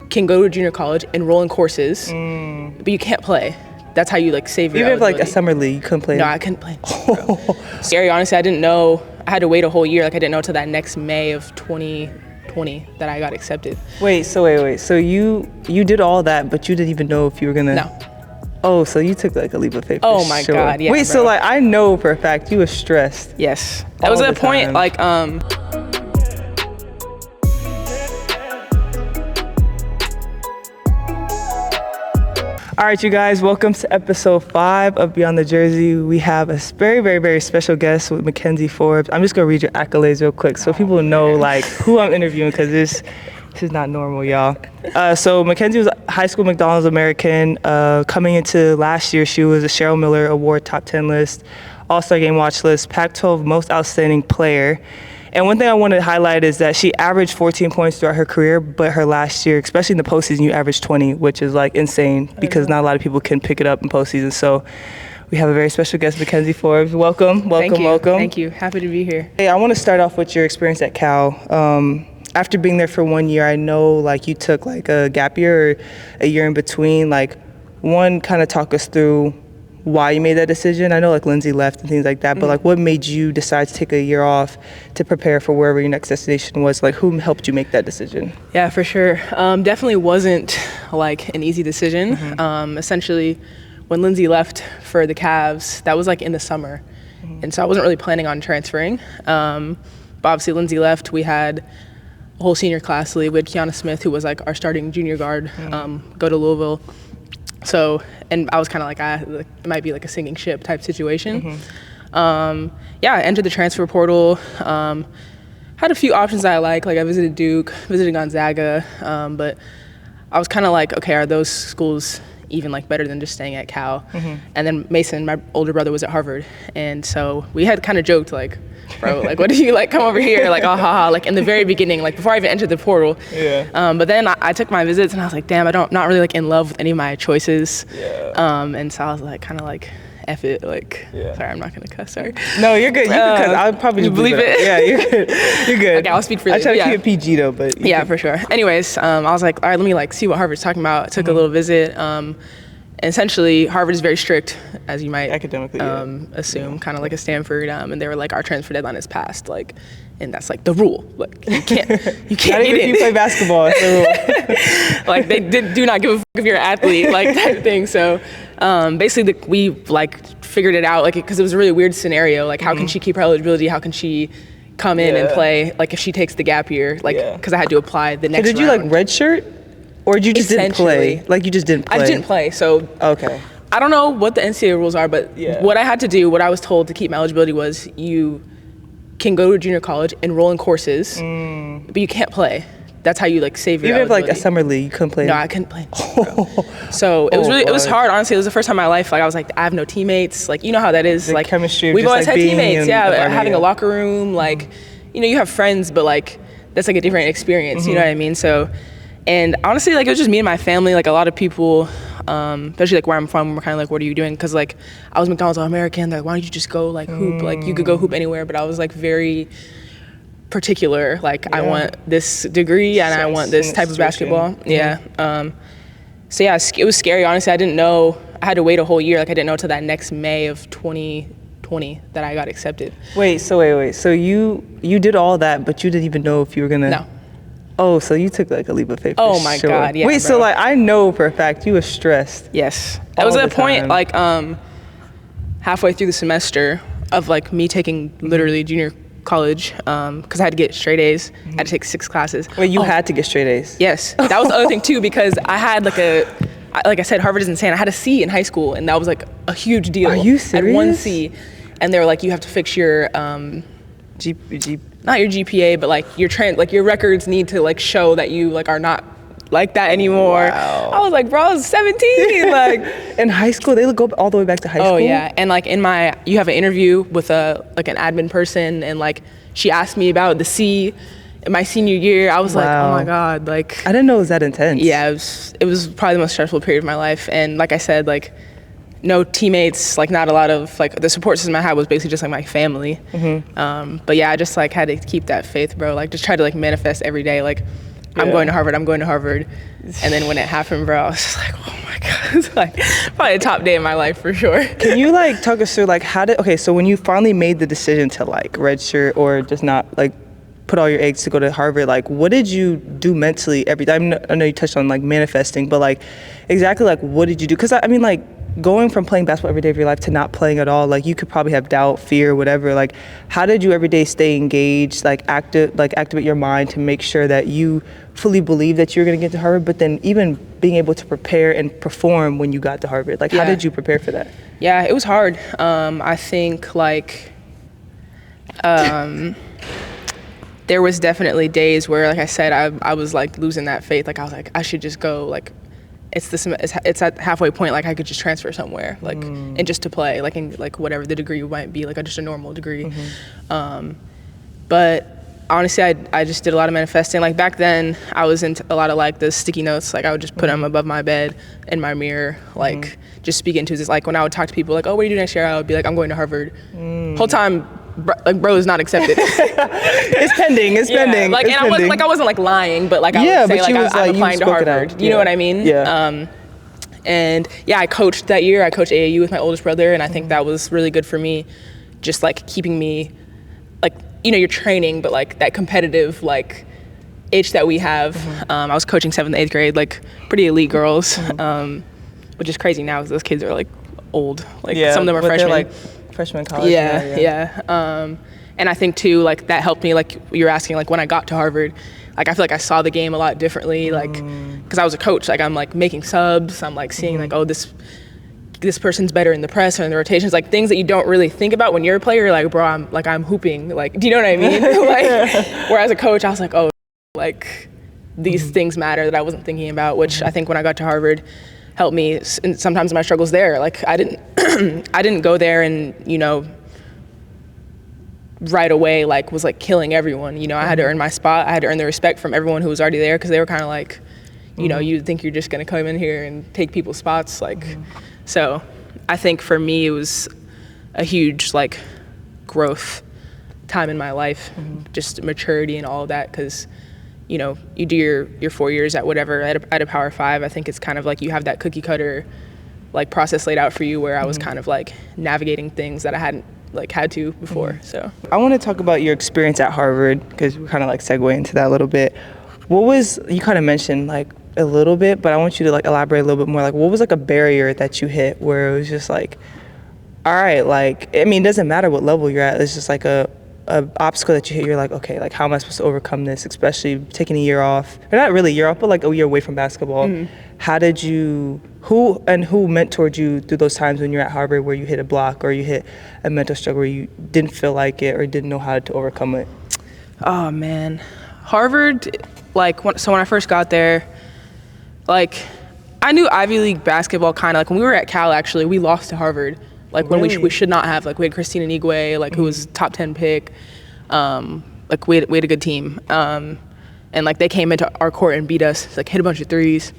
can go to junior college, enroll in courses, but you can't play. That's how you like save your Even if like a eligibility. summer league, you couldn't play? No, I couldn't play. Scary, honestly, I didn't know. I had to wait a whole year. Like I didn't know till that next May of 2020 that I got accepted. Wait. So you did all that, but you didn't even know if you were gonna? No. Oh, so you took like a leap of faith. Oh for my sure. God, yeah, Wait, so bro. like I know for a fact you were stressed. Yes. That All was at the a point time. like All right, you guys, welcome to episode 5 of Beyond the Jersey. We have a very, very, very special guest with McKenzie Forbes. I'm just gonna read your accolades real quick so people know like who I'm interviewing, because this is not normal, y'all. So McKenzie was a high school McDonald's American. Coming into last year, she was a Cheryl Miller Award top 10 list, All-Star Game watch list, Pac-12 most outstanding player. And one thing I want to highlight is that she averaged 14 points throughout her career, but her last year, especially in the postseason, you averaged 20, which is like insane because not a lot of people can pick it up in postseason. So we have a very special guest, McKenzie Forbes. Welcome. Thank you. Happy to be here. Hey, I want to start off with your experience at Cal. After being there for 1 year, I know like you took like a gap year or a year in between. Like, one, kind of talk us through why you made that decision. I know like Lindsay left and things like that, but like what made you decide to take a year off to prepare for wherever your next destination was? Like, who helped you make that decision? Yeah, for sure. Definitely wasn't like an easy decision. Essentially, when Lindsay left for the Cavs, that was like in the summer. And so I wasn't really planning on transferring. But obviously Lindsay left. We had a whole senior class leave. We had Kiana Smith, who was like our starting junior guard, go to Louisville. So, and I was kind of like, it might be like a sinking ship type situation. I entered the transfer portal. Had a few options that I like I visited Duke, visited Gonzaga, but I was kind of like, okay, are those schools even like better than just staying at Cal? And then Mason, my older brother, was at Harvard, and so we had kind of joked like, bro, like, what if you like come over here, like, like in the very beginning, like before I even entered the portal. But then I took my visits and I was like, damn, not really like in love with any of my choices. And so I was like, kind of like, F it, like, sorry, I'm not gonna cuss, sorry. No, you're good. You can cuss. I'll probably just believe it. Yeah, you're good. You're good. Okay, I'll speak for you. I try to keep it PG though, but yeah, for sure. Anyways, I was like, all right, let me like see what Harvard's talking about. I took a little visit. Essentially, Harvard is very strict, as you might academically assume, kind of like a Stanford. And they were like, our transfer deadline is passed, like, and that's like the rule. Like, you can't Not get even if in. you play basketball, it's the rule. Like, they do not give a fuck if you're an athlete, like type of thing. So basically, we like figured it out, like, because it was a really weird scenario. Like, how can she keep her eligibility? How can she come in and play? Like, if she takes the gap year, like, because I had to apply the next. So did you like round. redshirt? Or you just didn't play? Like, you just didn't play? I didn't play, so. Okay. I don't know what the NCAA rules are, but what I had to do, what I was told to keep my eligibility was you can go to junior college, enroll in courses, but you can't play. That's how you like save your Even if eligibility. like a summer league, you couldn't play? No, I couldn't play. So it was really, it was hard, honestly. It was the first time in my life, like I was like, I have no teammates. Like, you know how that is. The like chemistry of we've just, always like, had being teammates, in yeah, the having a locker room, like, you know, you have friends, but like, that's like a different experience, you know what I mean? So, and honestly, like, it was just me and my family. Like, a lot of people, especially like where I'm from, were kind of like, what are you doing? Because like, I was McDonald's All-American. They're like, why don't you just go like hoop? Like, you could go hoop anywhere. But I was like very particular. Like, I want this degree and I want this type of basketball. So yeah, it was scary. Honestly, I didn't know. I had to wait a whole year. Like, I didn't know till that next May of 2020 that I got accepted. Wait. So you did all that, but you didn't even know if you were gonna? No. Oh, so you took like a leap of faith. Oh my God, yeah. Wait, bro. so like I know for a fact you were stressed. Yes. That was all at a the point time. like halfway through the semester of like me taking literally junior college because I had to get straight A's. I had to take 6 classes. Wait, you had to get straight A's? Yes. That was the other thing too, because I had like I said, Harvard is insane. I had a C in high school, and that was like a huge deal. Are you serious? I had 1 C, and they were like, you have to fix your not your GPA, but like your records need to like show that you like are not like that anymore. Wow. I was like, bro, I was 17. Like, in high school, they go all the way back to high school? oh yeah, and like you have an interview with an admin person, and like she asked me about the C in my senior year. I was like, oh my God, like. I didn't know it was that intense. Yeah, it was probably the most stressful period of my life, and like I said, like, no teammates, like not a lot of, like the support system I had was basically just like my family. But yeah, I just like had to keep that faith, bro. Like just try to like manifest every day. Like I'm going to Harvard, I'm going to Harvard. And then when it happened, bro, I was just like, oh my God. It's like probably the top day of my life for sure. Can you like talk us through like so when you finally made the decision to like redshirt or just not like put all your eggs to go to Harvard, like what did you do mentally every time? I know you touched on like manifesting, but like exactly like what did you do? Because I mean like going from playing basketball every day of your life to not playing at all, like you could probably have doubt, fear, whatever. Like how did you every day stay engaged, like activate your mind to make sure that you fully believe that you're going to get to Harvard, but then even being able to prepare and perform when you got to Harvard? Like how did you prepare for that? Yeah, it was hard. I think like there was definitely days where, like I said, I was like losing that faith. Like I was like, I should just go. Like it's at halfway point. Like I could just transfer somewhere, like and just to play, like in like whatever the degree might be, like just a normal degree. But honestly, I just did a lot of manifesting. Like back then, I was into a lot of like the sticky notes. Like I would just put them above my bed in my mirror, like just speak into this. Like when I would talk to people, like, oh, what do you do next year? I would be like, I'm going to Harvard. Whole time, bro is not accepted. It's pending. It's pending. Like, it's and pending. I wasn't like lying, but like I would say like I'm applying to Harvard. You know what I mean? Yeah. And yeah, I coached that year. I coached AAU with my oldest brother, and I think that was really good for me, just like keeping me, like, you know, you're training, but like that competitive like itch that we have. I was coaching 7th and 8th grade, like pretty elite girls, which is crazy now because those kids are like old. Like some of them are freshmen. Like freshman college. And I think too, like that helped me. Like you're asking, like when I got to Harvard, like I feel like I saw the game a lot differently. Like because I was a coach, like I'm like making subs. I'm like seeing like, oh, this person's better in the press or in the rotations, like things that you don't really think about when you're a player. You're like, bro, I'm hooping. Like, do you know what I mean? Like, whereas a coach, I was like, oh, like these things matter that I wasn't thinking about, which I think when I got to Harvard helped me. And sometimes my struggles there, like I didn't go there and, you know, right away, like was like killing everyone. You know, I had to earn my spot. I had to earn the respect from everyone who was already there, because they were kind of like, you know, you think you're just gonna come in here and take people's spots, like. So I think for me it was a huge like growth time in my life, just maturity and all of that, because you know, you do your 4 years at whatever at a Power 5. I think it's kind of like you have that cookie cutter like process laid out for you, where I was kind of like navigating things that I hadn't like had to before. So I want to talk about your experience at Harvard, because we kind of like segue into that a little bit. What was, you kind of mentioned like a little bit, but I want you to like elaborate a little bit more. Like what was like a barrier that you hit where it was just like, all right, like, I mean, it doesn't matter what level you're at. It's just like a obstacle that you hit. You're like, okay, like how am I supposed to overcome this, especially taking a year off, or not really a year off, but like a year away from basketball. How did you, who mentored you through those times when you're at Harvard where you hit a block or you hit a mental struggle where you didn't feel like it or didn't know how to overcome it? Oh man, Harvard, like so when I first got there, like I knew Ivy League basketball kind of, like when we were at Cal, actually we lost to Harvard, like when we should not have. Like we had Christina Nigwe, like who was top 10 pick, like we had a good team, and like they came into our court and beat us, like hit a bunch of threes,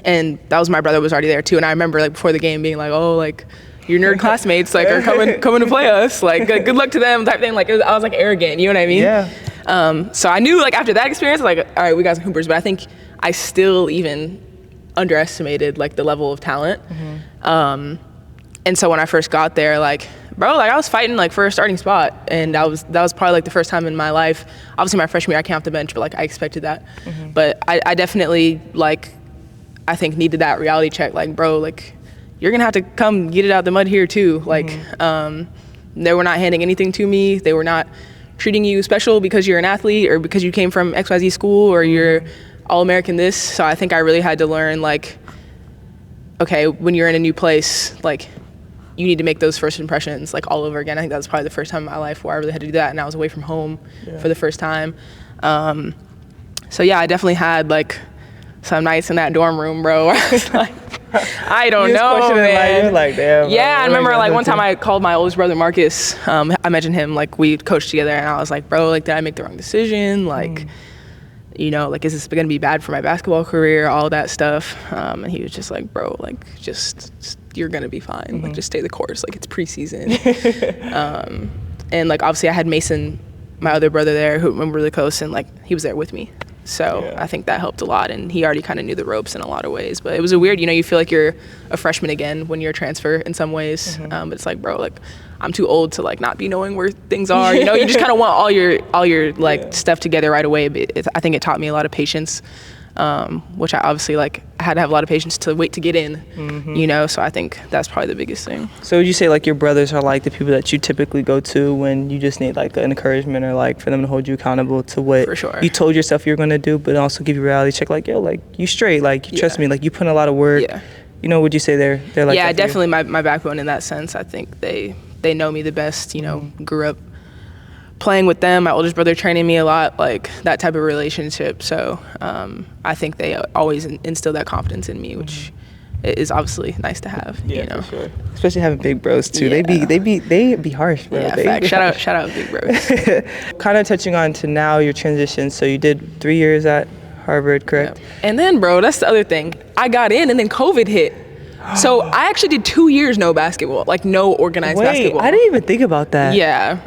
and that was, my brother was already there too. And I remember like before the game being like, oh, like your nerd classmates like are coming to play us, like good luck to them type thing. Like I was like arrogant, you know what I mean? Yeah. So I knew like after that experience, like all right, we got some hoopers, but I think I still even underestimated like the level of talent. And so when I first got there, like, bro, like I was fighting like for a starting spot, and that was probably like the first time in my life. Obviously my freshman year I came off the bench, but like I expected that. But I definitely like, I think needed that reality check. Like, bro, like you're gonna have to come get it out the mud here too. Like, they were not handing anything to me. They were not treating you special because you're an athlete or because you came from XYZ school or you're All-American this. So I think I really had to learn like, okay, when you're in a new place, like you need to make those first impressions like all over again. I think that was probably the first time in my life where I really had to do that, and I was away from home for the first time. So yeah, I definitely had like some nights in that dorm room, bro. I was like, I don't know, man. You're like, damn. Yeah, I remember like one time I called my oldest brother Marcus. I mentioned him, like we coached together, and I was like, bro, like did I make the wrong decision? Like, you know, like is this gonna be bad for my basketball career? All that stuff. And he was just like, bro, like just you're gonna be fine. Like just stay the course. Like it's preseason. And like obviously I had Mason, my other brother there, who I'm really close, and like he was there with me. So I think that helped a lot, and he already kind of knew the ropes in a lot of ways. But it was a weird, you feel like you're a freshman again when you're a transfer in some ways. But it's like, bro, like I'm too old to like not be knowing where things are. You just kind of want all your like stuff together right away. But I think it taught me a lot of patience, which I obviously like I had to have a lot of patience to wait to get in. So I think that's probably the biggest thing. So would you say like your brothers are like the people that you typically go to when you just need like an encouragement or like for them to hold you accountable to what For sure. you told yourself you were going to do, but also give you a reality check, like, yo, like you straight, like you trust me, like you put in a lot of work. Would you say they're like that for definitely you? my backbone in that sense. I think they know me the best. Grew up playing with them, my oldest brother training me a lot, like that type of relationship. So I think they always instill that confidence in me, which is obviously nice to have. For sure. Especially having big bros too. They be harsh, bro. Fact. Shout out big bros. Kind of touching on to now your transition. So you did 3 years at Harvard, correct? And then, bro, that's the other thing. I got in and then COVID hit. So I actually did 2 years no basketball, like no organized basketball. I didn't even think about that. Yeah.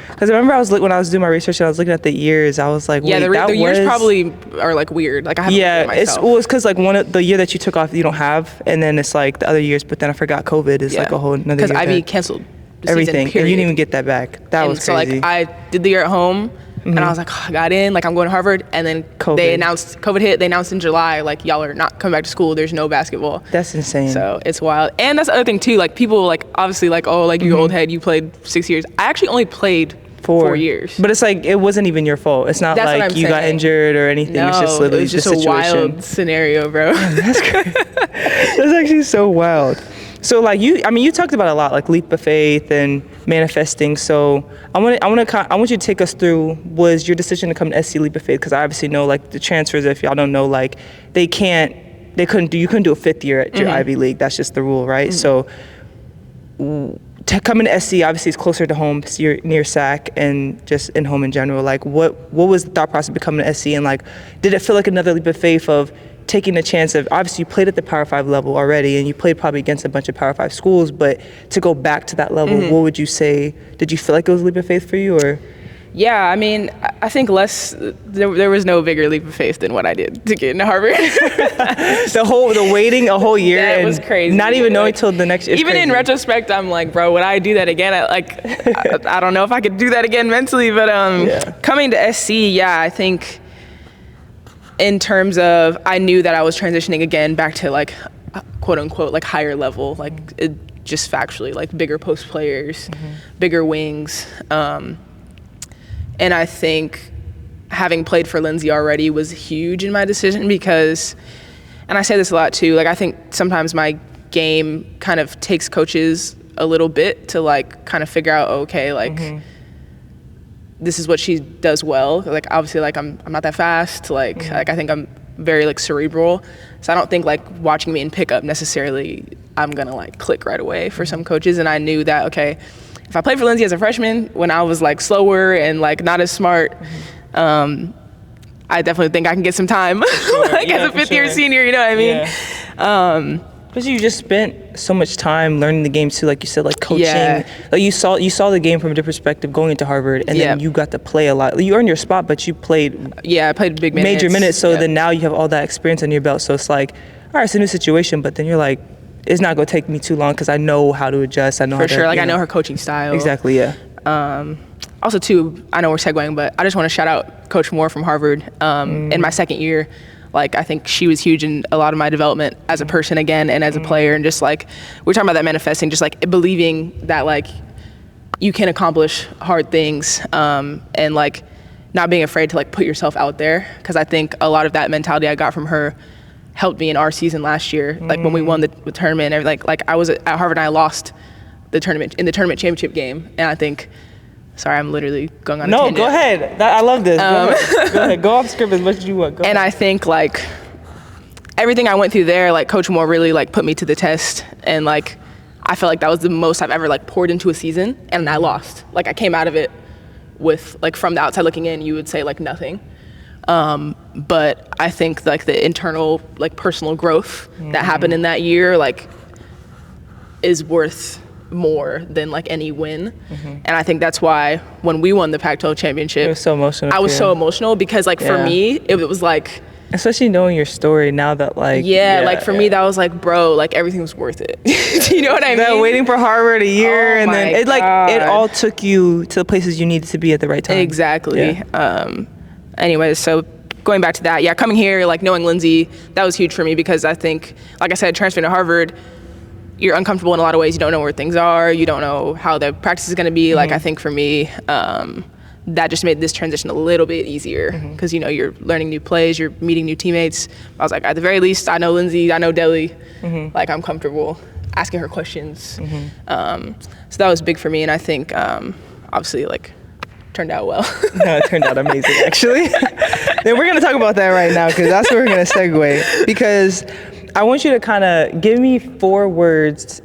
Because I remember when I was doing my research and I was looking at the years, I was like, wait, the years probably are like weird. Like I haven't looked at myself. it's because like the year that you took off you don't have, and then it's like the other years. But then I forgot COVID is like a whole another year. Because Ivy canceled everything, season, and you didn't even get that back. That was crazy. So like I did the year at home. And I was like, I got in, like I'm going to Harvard, and then they announced COVID hit. They announced in July, like y'all are not coming back to school. There's no basketball. That's insane. So it's wild. And that's the other thing too. Like people like obviously like, oh, like you old head, you played 6 years. I actually only played 4 years. But it's like it wasn't even your fault. It's not like you got injured or anything. No, it's just literally it was just the a situation. wild scenario, bro. That's crazy. That's actually so wild. So like you talked about a lot, like leap of faith and manifesting. So I want you to take us through was your decision to come to SC leap of faith, because I obviously know like the transfers, if y'all don't know, like you couldn't do a fifth year at your Ivy League. That's just the rule, right? So coming to SC obviously is closer to home, so you're near SAC and just in home in general. Like what was the thought process of becoming to SC, and like did it feel like another leap of faith of taking a chance of, obviously you played at the Power 5 level already and you played probably against a bunch of Power 5 schools, but to go back to that level, what would you say, did you feel like it was a leap of faith for you, or? Yeah, I mean, I think there was no bigger leap of faith than what I did to get into Harvard. the waiting a whole year. That and was crazy. Not even knowing till the next year. Even in retrospect, I'm like, bro, would I do that again? I don't know if I could do that again mentally, but coming to SC, I think in terms of, I knew that I was transitioning again back to like, quote unquote, like higher level, like just factually, like bigger post players, bigger wings. And I think having played for Lindsay already was huge in my decision because, and I say this a lot too, like I think sometimes my game kind of takes coaches a little bit to like kind of figure out, okay, like this is what she does well. Like obviously like I'm not that fast, like I think I'm very like cerebral. So I don't think like watching me in pickup necessarily I'm gonna like click right away for some coaches. And I knew that, okay, if I played for Lindsay as a freshman when I was like slower and like not as smart, I definitely think I can get some time like as a fifth year senior, you know what I mean? Because you just spent so much time learning the game too, like you said, like coaching. Like you saw the game from a different perspective going into Harvard, and then you got to play a lot. You earned your spot, but you played. I played big minutes. Major minutes. So then now you have all that experience under your belt. So it's like, all right, it's a new situation, but then you're like, it's not gonna take me too long because I know how to adjust. I know for sure. Like I know her coaching style. Exactly. Yeah. Also too, I know we're segueing, but I just want to shout out Coach Moore from Harvard. In my second year, like I think she was huge in a lot of my development as a person again and as a player, and just like we're talking about that manifesting, just like believing that like you can accomplish hard things, and like not being afraid to like put yourself out there, because I think a lot of that mentality I got from her helped me in our season last year. Like when we won the tournament and everything, like I was at Harvard and I lost the tournament in the tournament championship game, and I think, sorry, I'm literally going on a tangent. No, go ahead. I love this. Go ahead. Go off script as much as you want. Go ahead. I think like everything I went through there, like Coach Moore really like put me to the test, and like I felt like that was the most I've ever like poured into a season, and I lost. Like I came out of it with like, from the outside looking in, you would say like nothing. But I think like the internal like personal growth that happened in that year like is worth more than like any win. And I think that's why when we won the Pac-12 championship, It was so emotional. I was too. so emotional because like for me, it was like, especially knowing your story now that like like for me that was like, bro, like everything was worth it. Do you know what I mean? Waiting for Harvard a year Oh and then my it like God. it all took you to the places you needed to be at the right time. Exactly. Anyways, so going back to that, coming here, like knowing Lindsay, that was huge for me because I think, like I said, transferring to Harvard, you're uncomfortable in a lot of ways. You don't know where things are. You don't know how the practice is going to be. Like I think for me, that just made this transition a little bit easier because, you're learning new plays, you're meeting new teammates. I was like, at the very least, I know Lindsay, I know Deli. Like I'm comfortable asking her questions. So that was big for me. And I think obviously like turned out well. No, it turned out amazing actually. Then we're going to talk about that right now because that's where we're going to segue, because I want you to kind of give me 4 words.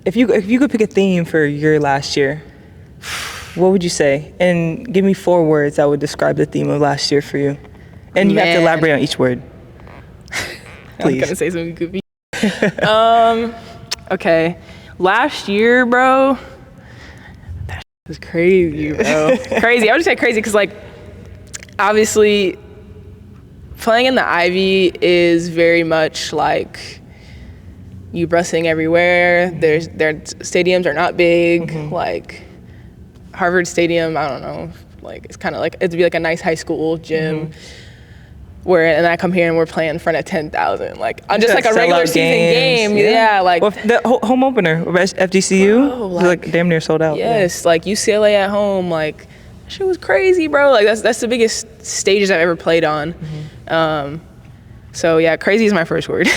If you could pick a theme for your last year, what would you say? And give me 4 words that would describe the theme of last year for you. And you have to elaborate on each word. Please. I'm going to say something goofy. Okay. Last year, bro, that was crazy, bro. Crazy. I would just say crazy because, like, obviously playing in the Ivy is very much like you busing everywhere. Their stadiums are not big. Like Harvard Stadium, I don't know. Like it's kind of like it'd be like a nice high school gym. And I come here and we're playing in front of 10,000. Like on just like a regular season game. Yeah, like well, the home opener of FGCU was like damn near sold out. Yes, like UCLA at home, like that shit was crazy, bro. Like that's the biggest stages I've ever played on. So yeah, crazy is my first word.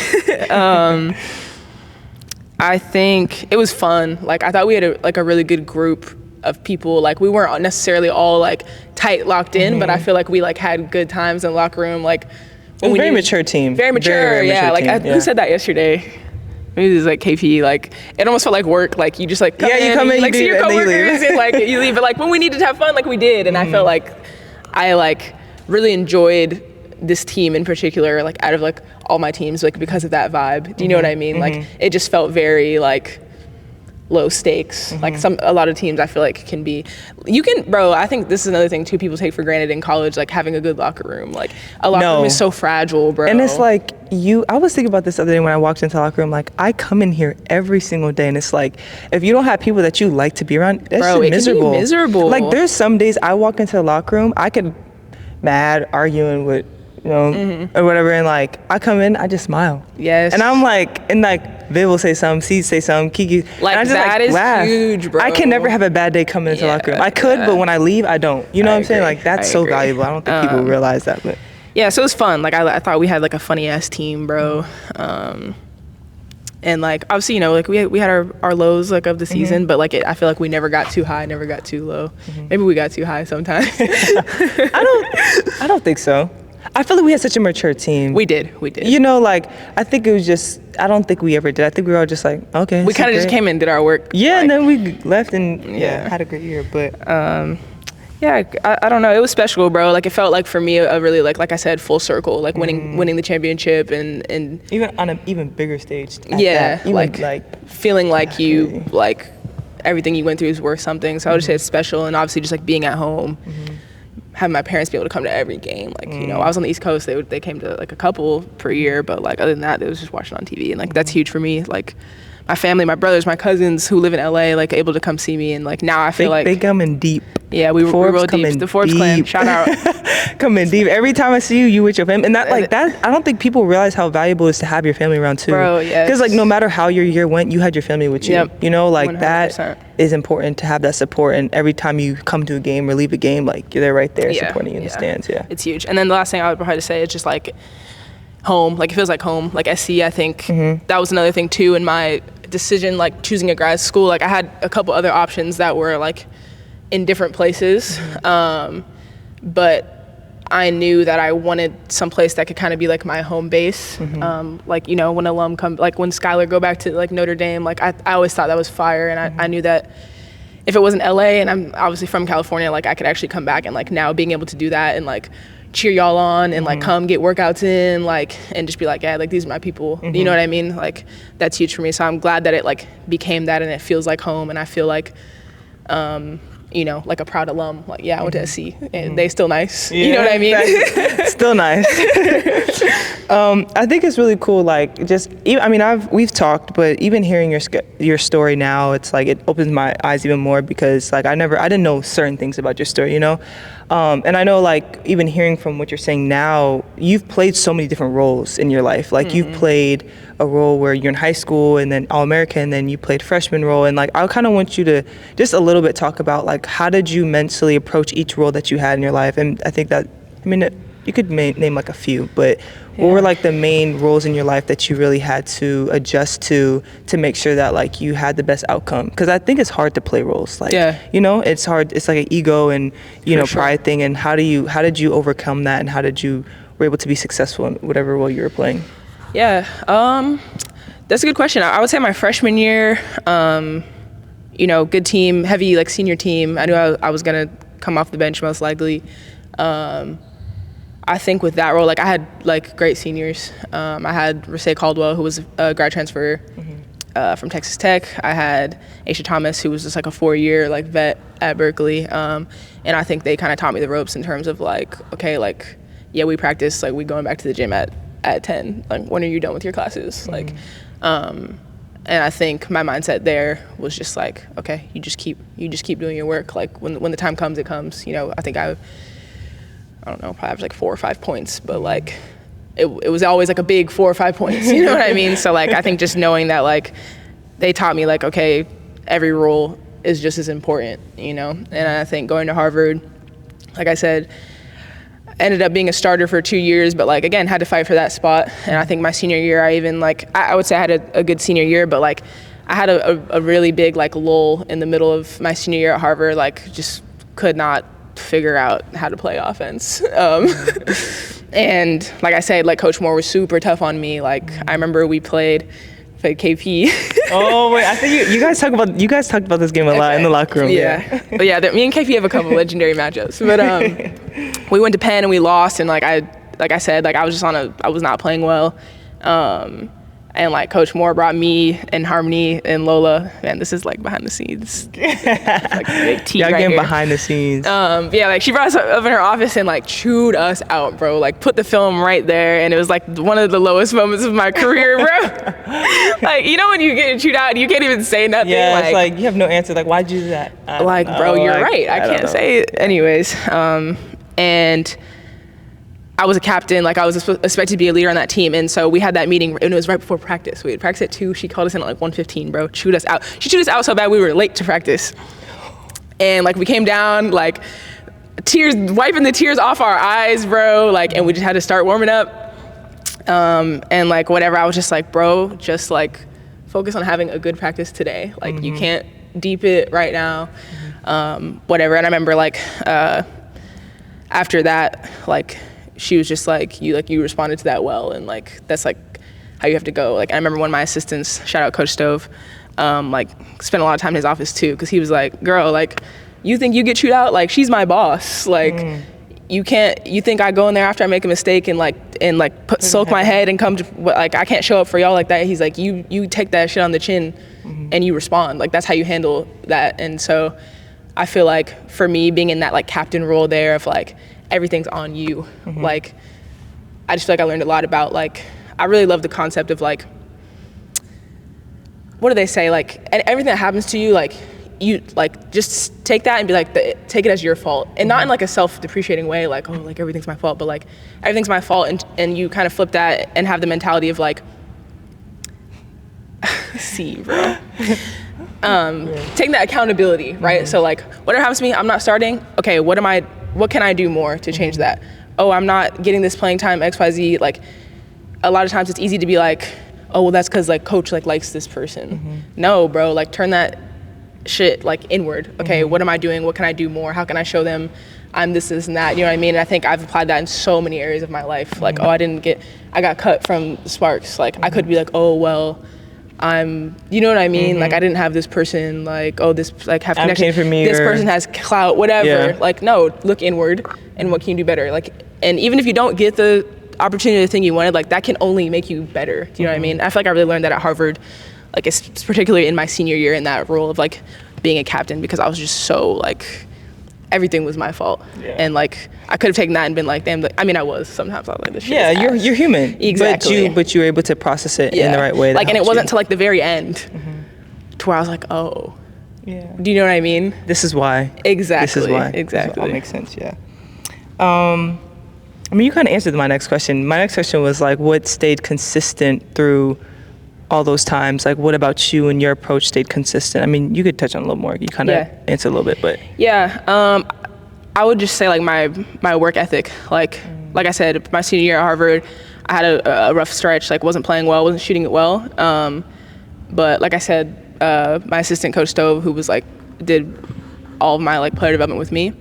I think it was fun. Like I thought we had a really good group of people. Like we weren't necessarily all like tight locked in, but I feel like we like had good times in the locker room. Like it was a very mature team. Very mature, very yeah. Mature Like who said that yesterday? Maybe it was like KP. Like it almost felt like work. Like you just like come in, you come in, like see your coworkers, and like you leave. But like when we needed to have fun, like we did. And I felt like I like really enjoyed this team in particular, like out of like all my teams, like because of that vibe. Do you know what I mean? Like it just felt very like low stakes. Like a lot of teams I feel like can be, bro, I think this is another thing too people take for granted in college, like having a good locker room. Like a locker room is so fragile, bro. And it's like I was thinking about this the other day when I walked into the locker room, like I come in here every single day and it's like, if you don't have people that you like to be around, that's miserable. Can be miserable. Like there's some days I walk into the locker room, I could mad arguing with, or whatever, and like I come in, I just smile. Yes. And I'm like, and like Viv will say something, C say something, Kiki. Like and I just that is laugh. huge, bro. I can never have a bad day coming into the locker room. I could, but when I leave, I don't. You know what I'm saying? Like that's so valuable. I don't think people realize that, but yeah, so it was fun. Like I thought we had like a funny ass team, bro. And like obviously, like we had our lows like of the season, but like I feel like we never got too high, never got too low. Maybe we got too high sometimes. I don't think so. I feel like we had such a mature team. We did. Like I think it was just, I don't think we ever did. I think we were all just like, okay. We kind of just came in and did our work. Yeah, like, and then we left and had a great year. But I don't know. It was special, bro. Like it felt like for me a really like I said, full circle. Like winning the championship and even on an even bigger stage. Like feeling like you like everything you went through is worth something. So I would just say it's special, and obviously just like being at home. Having my parents be able to come to every game. Like, I was on the East Coast, they came to like a couple per year, but like other than that, they was just watching on TV. And like, that's huge for me. Like my family, my brothers, my cousins who live in LA, like able to come see me. And like, now I feel like they coming deep. Yeah, we roll deep. The Forbes clan, shout out. Coming deep. Every time I see you with your family. And that, I don't think people realize how valuable it is to have your family around too. Bro, yes. Because like, no matter how your year went, you had your family with you. Yep. Like 100%. that is important to have that support. And every time you come to a game or leave a game, like you're there right there supporting you in the stands. Yeah. It's huge. And then the last thing I would probably say is just like home. Like it feels like home. Like SC, I think that was another thing too in my decision, like choosing a grad school. Like I had a couple other options that were like in different places, but I knew that I wanted some place that could kind of be like my home base. Like, when alum come, like when Skylar go back to like Notre Dame, like I always thought that was fire. And I knew that if it wasn't LA and I'm obviously from California, like I could actually come back and like now being able to do that and like, cheer y'all on and like come get workouts in, like, and just be like, yeah, like these are my people. You know what I mean? Like that's huge for me. So I'm glad that it like became that, and it feels like home, and I feel like you know, like a proud alum. Like, yeah, I went to SC, and they still nice. You know what I mean? Still nice. I think it's really cool. Like, just even, I mean, we've talked, but even hearing your story now, it's like it opens my eyes even more, because like I didn't know certain things about your story, you know. And I know, like, even hearing from what you're saying now, you've played so many different roles in your life. Like, you've played a role where you're in high school, and then All-American, and then you played freshman role. And, like, I kind of want you to just a little bit talk about, like, how did you mentally approach each role that you had in your life? And I think that, I mean, you could name, like, a few, but what were, like, the main roles in your life that you really had to adjust to make sure that, like, you had the best outcome? Because I think it's hard to play roles. Like, you know, it's hard. It's like an ego and, you know, pride thing. And how did you overcome that, and how did you were able to be successful in whatever role you were playing? Yeah, that's a good question. I would say my freshman year, you know, good team, heavy, like, senior team. I knew I was going to come off the bench most likely. I think with that role, like, I had, like, great seniors. I had Rasay Caldwell, who was a grad transfer from Texas Tech. I had Aisha Thomas, who was just, like, a 4-year, like, vet at Berkeley. And I think they kind of taught me the ropes in terms of, like, okay, like, yeah, we practice, like, we going back to the gym at 10. Like, when are you done with your classes? Like, and I think my mindset there was just like, okay, you just keep doing your work. Like, when the time comes, it comes. You know, I think I don't know, probably averaged like 4 or 5 points, but like it was always like a big 4 or 5 points, you know what I mean? So like, I think just knowing that, like, they taught me, like, okay, every role is just as important, you know? And I think going to Harvard, like I said, ended up being a starter for 2 years, but like, again, had to fight for that spot. And I think my senior year, I even, like, I would say I had a good senior year, but like I had a really big, like, lull in the middle of my senior year at Harvard, like, just could not figure out how to play offense. And like I said, like, Coach Moore was super tough on me. Like, I remember we played KP. Oh wait, I think you guys talked about this game a lot in the locker room. Yeah. But yeah, me and KP have a couple legendary matchups. But we went to Penn and we lost, and like I said, like, I was not playing well. And like Coach Moore brought me and Harmony and Lola. Man, this is like behind the scenes. Like big T y'all right getting here. behind the scenes. Yeah, like, she brought us up in her office and like chewed us out, bro. Like, put the film right there, and it was like one of the lowest moments of my career, bro. Like, you know when you get chewed out and you can't even say nothing. Yeah, it's like you have no answer. Like, why'd you do that? Like, bro, you're right. I can't say it. Anyways, and I was a captain, like, I was expected to be a leader on that team, and so we had that meeting, and it was right before practice. We had practice at 2, she called us in at like 1:15, bro, chewed us out. She chewed us out so bad we were late to practice. And like, we came down, like, tears, wiping the tears off our eyes, bro, like, and we just had to start warming up. And like, whatever, I was just like, bro, just like, focus on having a good practice today. Like, you can't deep it right now, whatever. And I remember, like, after that, like, she was just like, you responded to that well, and like, that's like how you have to go. Like, I remember one of my assistants, shout out Coach Stove, like, spent a lot of time in his office too, because he was like, girl, like, you think you get chewed out? Like, she's my boss. Like, you think I go in there after I make a mistake and soak my head and come to, like, I can't show up for y'all like that. He's like, you take that shit on the chin and you respond. Like, that's how you handle that. And so I feel like for me, being in that like captain role there of like, everything's on you. Like, I just feel like I learned a lot about, like, I really love the concept of like, what do they say? Like, and everything that happens to you, like, you like, just take that and be like, take it as your fault, and not in like a self-depreciating way, like, oh, like, everything's my fault, but like, everything's my fault, and you kind of flip that and have the mentality of like, see, bro. Taking that accountability, right? So like, whatever happens to me, I'm not starting. Okay, what can I do more to change that? Oh, I'm not getting this playing time, XYZ. Like, a lot of times it's easy to be like, oh, well, that's because like coach like likes this person. No, bro, like, turn that shit like inward. Okay, what am I doing? What can I do more? How can I show them I'm this and that? You know what I mean? And I think I've applied that in so many areas of my life. Like, oh, I got cut from Sparks. Like, I could be like, oh, well, you know what I mean? Like, I didn't have this person, like, oh, this, like, have connection. Advocate for me, this or person has clout, whatever. Yeah. Like, no, look inward, and what can you do better? Like, and even if you don't get the opportunity, the thing you wanted, like, that can only make you better. Do you know what I mean? I feel like I really learned that at Harvard, like, it's particularly in my senior year, in that role of, like, being a captain, because I was just so, like, everything was my fault. Yeah. And, like, I could have taken that and been like, damn, I mean, I was. Sometimes I was like, this shit is ass. you're human. Exactly. But you were able to process it in the right way. Like, and it wasn't until, like, the very end to where I was like, oh. Yeah. Do you know what I mean? This is why. Exactly. This is why. Exactly. That makes sense, yeah. I mean, you kind of answered my next question. My next question was, like, what stayed consistent through all those times? Like, what about you and your approach stayed consistent? I mean, you could touch on a little more. You kind of answered a little bit, but. Yeah. I would just say, like, my work ethic. Like I said, my senior year at Harvard, I had a rough stretch. Like, wasn't playing well, wasn't shooting it well. But like I said, my assistant coach Stove, who was like did all of my like player development with me,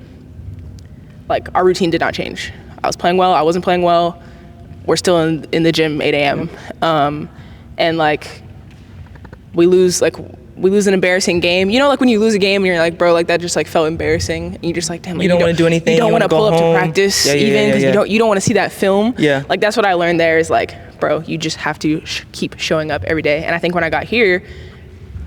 like, our routine did not change. I was playing well, I wasn't playing well. We're still in the gym 8 a.m. And like we lose an embarrassing game. You know, like when you lose a game and you're like, bro, like that just like felt embarrassing. And you're just like, damn, like, you don't want to do anything. You don't want to pull up to practice even because you don't want to see that film. Yeah. Like, that's what I learned there is like, bro, you just have to keep showing up every day. And I think when I got here,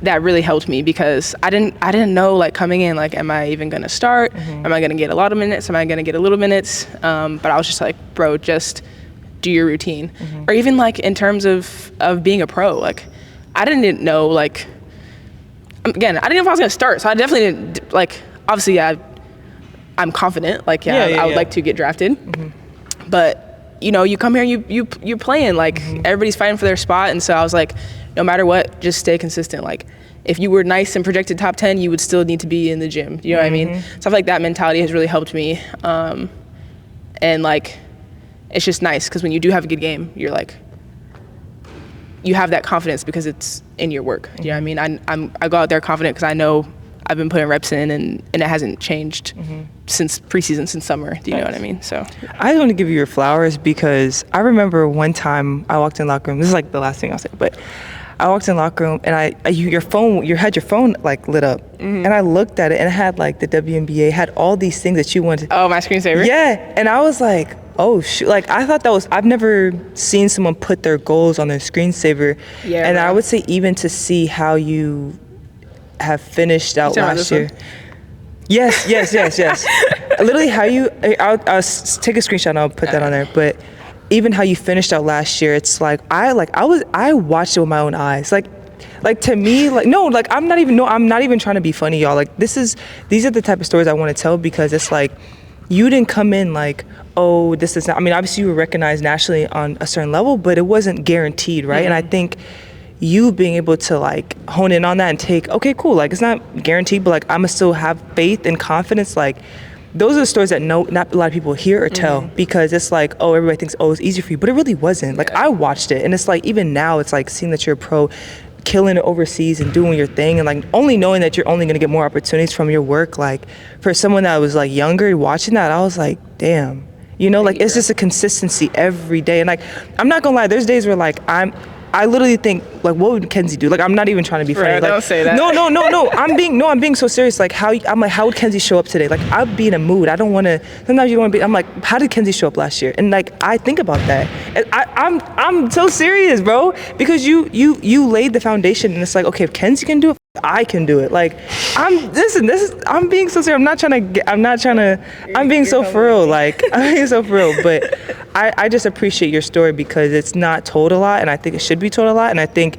that really helped me because I didn't know, like, coming in, like, am I even gonna start? Am I gonna get a lot of minutes? Am I gonna get a little minutes? But I was just like, bro, just do your routine. Or even like in terms of being a pro, like, I didn't know, like, again, I didn't know if I was gonna start, so I definitely didn't, like, obviously I'm confident, like, I would like to get drafted, but you know, you come here and you're playing, like, everybody's fighting for their spot, and so I was like, no matter what, just stay consistent. Like, if you were nice and projected top 10, you would still need to be in the gym. You know what I mean? Stuff like that mentality has really helped me. And like, it's just nice because when you do have a good game, you're like, you have that confidence because it's in your work. You know what I mean? I go out there confident because I know I've been putting reps in and it hasn't changed since preseason, since summer. Do you know what I mean? So I want to give you your flowers because I remember one time I walked in the locker room. This is like the last thing I'll say, but I walked in the locker room and you had your phone like lit up, and I looked at it and it had like the WNBA, had all these things that you wanted. Oh, my screensaver? Yeah, and I was like, oh shoot! Like, I thought that was, I've never seen someone put their goals on their screensaver. Yeah. And I would say even to see how you have finished out last year. Yes. Literally how you, I'll take a screenshot and I'll put that on there, but even how you finished out last year, it's like I watched it with my own eyes. Like to me, like, no, like I'm not even trying to be funny, y'all. Like, these are the type of stories I want to tell because it's like, you didn't come in like, oh, this is not, I mean, obviously you were recognized nationally on a certain level, but it wasn't guaranteed, right? And I think you being able to like hone in on that and take, okay, cool, like it's not guaranteed, but like I'ma still have faith and confidence, like those are the stories that not a lot of people hear or tell because it's like, oh, everybody thinks, oh, it's easy for you, but it really wasn't. Like, I watched it and it's like, even now it's like seeing that you're a pro, killing it overseas and doing your thing and like only knowing that you're only gonna get more opportunities from your work. Like, for someone that was like younger watching that, I was like, damn, you know, like it's just a consistency every day. And like, I'm not gonna lie, there's days where like I literally think, like, what would McKenzie do? Like, I'm not even trying to be funny. Like, don't say that. No. I'm being so serious. Like, how would Kenzie show up today? Like, I'd be in a mood. I don't want to. Sometimes you don't want to be. I'm like, how did Kenzie show up last year? And like, I think about that. And I'm so serious, bro, because you laid the foundation, and it's like, okay, if Kenzie can do it, I can do it. Like, I'm being so serious. I'm being so for real. Like, I'm being so for real. But I just appreciate your story because it's not told a lot, and I think it should be told a lot. And I think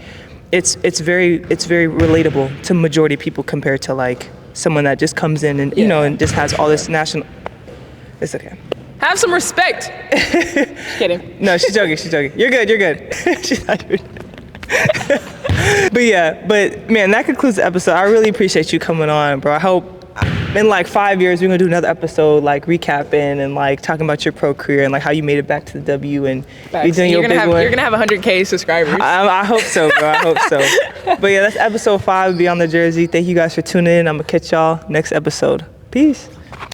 it's very relatable to majority of people compared to like someone that just comes in and you know and just has all this national. It's okay. Have some respect. Just kidding. No, she's joking. You're good. She's not even. But man, that concludes the episode. I really appreciate you coming on, bro. I hope in like 5 years we're gonna do another episode like recapping and like talking about your pro career and like how you made it back to the W and you're doing your big one. You're gonna have 100K subscribers. I hope so, bro. I hope so. But yeah, that's episode 5 of Beyond the Jersey. Thank you guys for tuning in. I'm gonna catch y'all next episode. Peace.